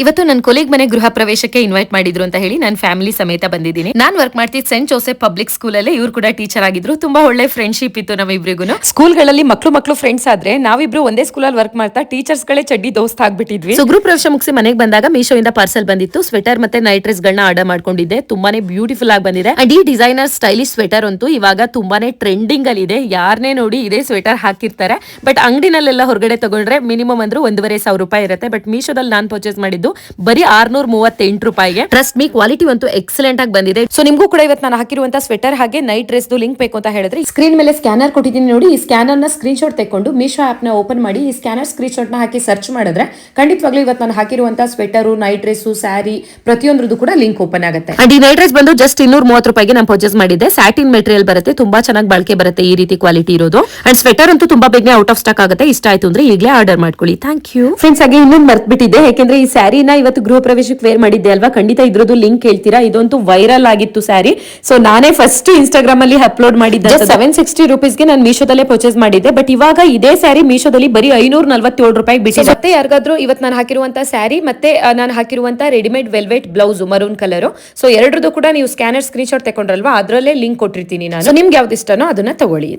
ಇವತ್ತು ನನ್ನ ಕೊಲೀಗ್ ಮನೆ ಗೃಹ ಪ್ರವೇಶಕ್ಕೆ ಇನ್ವೈಟ್ ಮಾಡಿದ್ರು ಅಂತ ಹೇಳಿ ನಾನು ಫ್ಯಾಮಿಲಿ ಸಮೇತ ಬಂದಿದ್ದೀನಿ. ನಾನು ವರ್ಕ್ ಮಾಡ್ತಿದ್ದ ಸೆಂಟ್ ಜೋಸೆಫ್ ಪಬ್ಲಿಕ್ ಸ್ಕೂಲ್ ಅಲ್ಲಿ ಇವ್ರು ಕೂಡ ಟೀಚರ್ ಆಗಿದ್ರು. ತುಂಬಾ ಒಳ್ಳೆ ಫ್ರೆಂಡ್ಶಿಪ್ ಇತ್ತು ನಮ್ಮಿಬ್ರಿಗೂ. ಸ್ಕೂಲ್ಗಳಲ್ಲಿ ಮಕ್ಳು ಫ್ರೆಂಡ್ಸ್ ಆದ್ರೆ ನಾವಿಬ್ರು ಒಂದೇ ಸ್ಕೂಲಲ್ಲಿ ವರ್ಕ್ ಮಾಡ್ತಾ ಟೀಚರ್ಸ್ ಗಳೇ ಚಡ್ಡಿ ದೋಸ್ತ್ ಆಗ್ಬಿಟ್ಟಿದ್ವಿ. ಸೊ ಗೃಹ ಪ್ರವೇಶ ಮುಗಿಸಿ ಮನೆಗೆ ಬಂದಾಗ ಮೀಶೋ ಇಂದ ಪಾರ್ಸಲ್ ಬಂದಿತ್ತು. ಸ್ವೆಟರ್ ಮತ್ತೆ ನೈಟ್ ಡ್ರೆಸ್ ಗಳನ್ನ ಆರ್ಡರ್ ಮಾಡ್ಕೊಂಡಿದ್ದೆ. ತುಂಬಾನೇ ಬ್ಯೂಟಿಫುಲ್ ಆಗಿ ಬಂದಿದೆ. ಅಂಡ್ ಈ ಡಿಸೈನರ್ ಸ್ಟೈಲಿಶ್ ಸ್ವೆಟರ್ ಅಂತೂ ಇವಾಗ ತುಂಬಾನೇ ಟ್ರೆಂಡಿಂಗ್ ಅಲ್ಲಿ ಇದೆ. ಯಾರನ್ನೇ ನೋಡಿ ಇದೇ ಸ್ವೆಟರ್ ಹಾಕಿರ್ತಾರೆ. ಬಟ್ ಅಂಗಡಿನಲ್ಲೆಲ್ಲ ಹೊರಗಡೆ ತಗೊಂಡ್ರೆ ಮಿನಿಮಮ್ ಅಂದ್ರೂ 1,500 ರೂಪಾಯಿ ಇರುತ್ತೆ. ಬಟ್ ಮೀಶೋದಲ್ಲಿ ನಾನು ಪರ್ಚೇಸ್ ಮಾಡಿದ್ದು ಬರೀ 638 ರೂಪಾಯಿಗೆ. ಟ್ರಸ್ಟ್ ಮೀ, ಕ್ವಾಲಿಟಿ ಅಂತೂ ಎಕ್ಸಲೆಂಟ್ ಆಗಿ ಬಂದಿದೆ. ಸೊ ನಿಮ್ಗೂ ಕೂಡ ಇವತ್ತು ನಾನು ಹಾಕಿರುವಂತ ಸ್ವೆಟರ್ ಹಾಗೆ ನೈಟ್ ಡ್ರೆಸ್ ಲಿಂಕ್ ಬೇಕು ಅಂತ ಹೇಳಿದ್ರೆ ಸ್ಕ್ರೀನ್ ಮೇಲೆ ಸ್ಕ್ಯಾನರ್ ಕೊಟ್ಟಿದ್ದೀನಿ ನೋಡಿ. ಈ ಸ್ಕ್ಯಾನರ್ ನ ಸ್ಕ್ರೀನ್ ಶಾಟ್ ತೆಕೊಂಡು ಮೀಶೋ ಆಪ್ ನ ಓಪನ್ ಮಾಡಿ ಈ ಸ್ಕ್ಯಾನರ್ ಸ್ಕ್ರೀನ್ ಶಾಟ್ ನ ಹಾಕಿ ಸರ್ಚ್ ಮಾಡಿದ್ರೆ ಖಂಡಿತವಾಗ್ಲೂ ಇವತ್ತು ನಾನು ಹಾಕಿರುವಂತ ಸ್ವೆಟರ್, ನೈಟ್ ಡ್ರೆಸ್, ಸ್ಯಾರಿ ಪ್ರತಿಯೊಂದ್ರದ್ದು ಕೂಡ ಲಿಂಕ್ ಓಪನ್ ಆಗುತ್ತೆ. ಅಂಡ್ ಈ ನೈಟ್ ಡ್ರೆಸ್ ಬಂದು ಜಸ್ಟ್ 230 ರೂಪಾಯಿಗೆ ನಾನು ಪರ್ಚೇಸ್ ಮಾಡಿದ್ದೆ. ಸ್ಯಾಟಿನ್ ಮೆಟೀರಿಯಲ್ ಬರುತ್ತೆ, ತುಂಬಾ ಚೆನ್ನಾಗಿ ಬಳಕೆ ಬರುತ್ತೆ ಈ ರೀತಿ ಕ್ವಾಲಿಟಿ ಇರೋದು. ಅಂಡ್ ಸ್ವೆಟರ್ ಅಂತೂ ತುಂಬಾ ಬೇಗನೆ ಔಟ್ ಆಫ್ ಸ್ಟಾಕ್ ಆಗುತ್ತೆ. ಇಷ್ಟ ಆಯ್ತು ಅಂದ್ರೆ ಈಗಲೇ ಆರ್ಡರ್ ಮಾಡ್ಕೊಳ್ಳಿ. Thank you friends. ಹಾಗೆ ಇನ್ನೊಂದು ಮರ್ತ್ಬಿಟ್ಟಿದೆ, ಯಾಕೆಂದ್ರೆ ಈ ಸ್ಯಾರಿನ ಇವತ್ತು ಗೃಹ ಪ್ರವೇಶಕ್ಕೆ ವೇರ್ ಮಾಡಿದ್ದೆ ಅಲ್ವಾ. ಖಂಡಿತ ಇದ್ರದ್ದು ಲಿಂಕ್ ಹೇಳ್ತೀರಾ. ಇದಂತೂ ವೈರಲ್ ಆಗಿತ್ತು ಸ್ಯಾರಿ. ಸೊ ನಾನೇ ಫಸ್ಟ್ ಇನ್ಸ್ಟಾಗ್ರಾಮ್ ಅಲ್ಲಿ ಅಪ್ಲೋಡ್ ಮಾಡಿದ್ದೆ. 760 ರುಪೀಸ್ಗೆ ನಾನು ಮೀಶೋದಲ್ಲೇ ಪರ್ಚೇಸ್ ಮಾಡಿದ್ದೆ. ಬಟ್ ಇವಾಗ ಇದೇ ಸ್ಯಾರಿ ಮೀಶೋದಲ್ಲಿ ಬರೀ 547 ರೂಪಾಯಿಗೆ ಬಿಟ್ಟಿದೆ. ಮತ್ತೆ ಯಾರಿಗಾದ್ರೂ ಇವತ್ತು ನಾನು ಹಾಕಿರುವಂತ ಸ್ಯಾರಿ ಮತ್ತೆ ನಾನು ಹಾಕಿರುವಂತ readymade velvet blouse maroon colour, so ಎರಡರದ್ದು ಕೂಡ ನೀವು ಸ್ಕ್ಯಾನರ್ ಸ್ಕ್ರೀನ್ ಶಾಟ್ ತಗೊಂಡ್ರಲ್ವಾ, ಅದರಲ್ಲೇ ಲಿಂಕ್ ಕೊಟ್ಟಿರ್ತೀನಿ ನಾನು. ನಿಮ್ಗೆ ಯಾವ್ದು ಇಷ್ಟನೋ ಅದನ್ನ ತಗೊಳ್ಳಿ.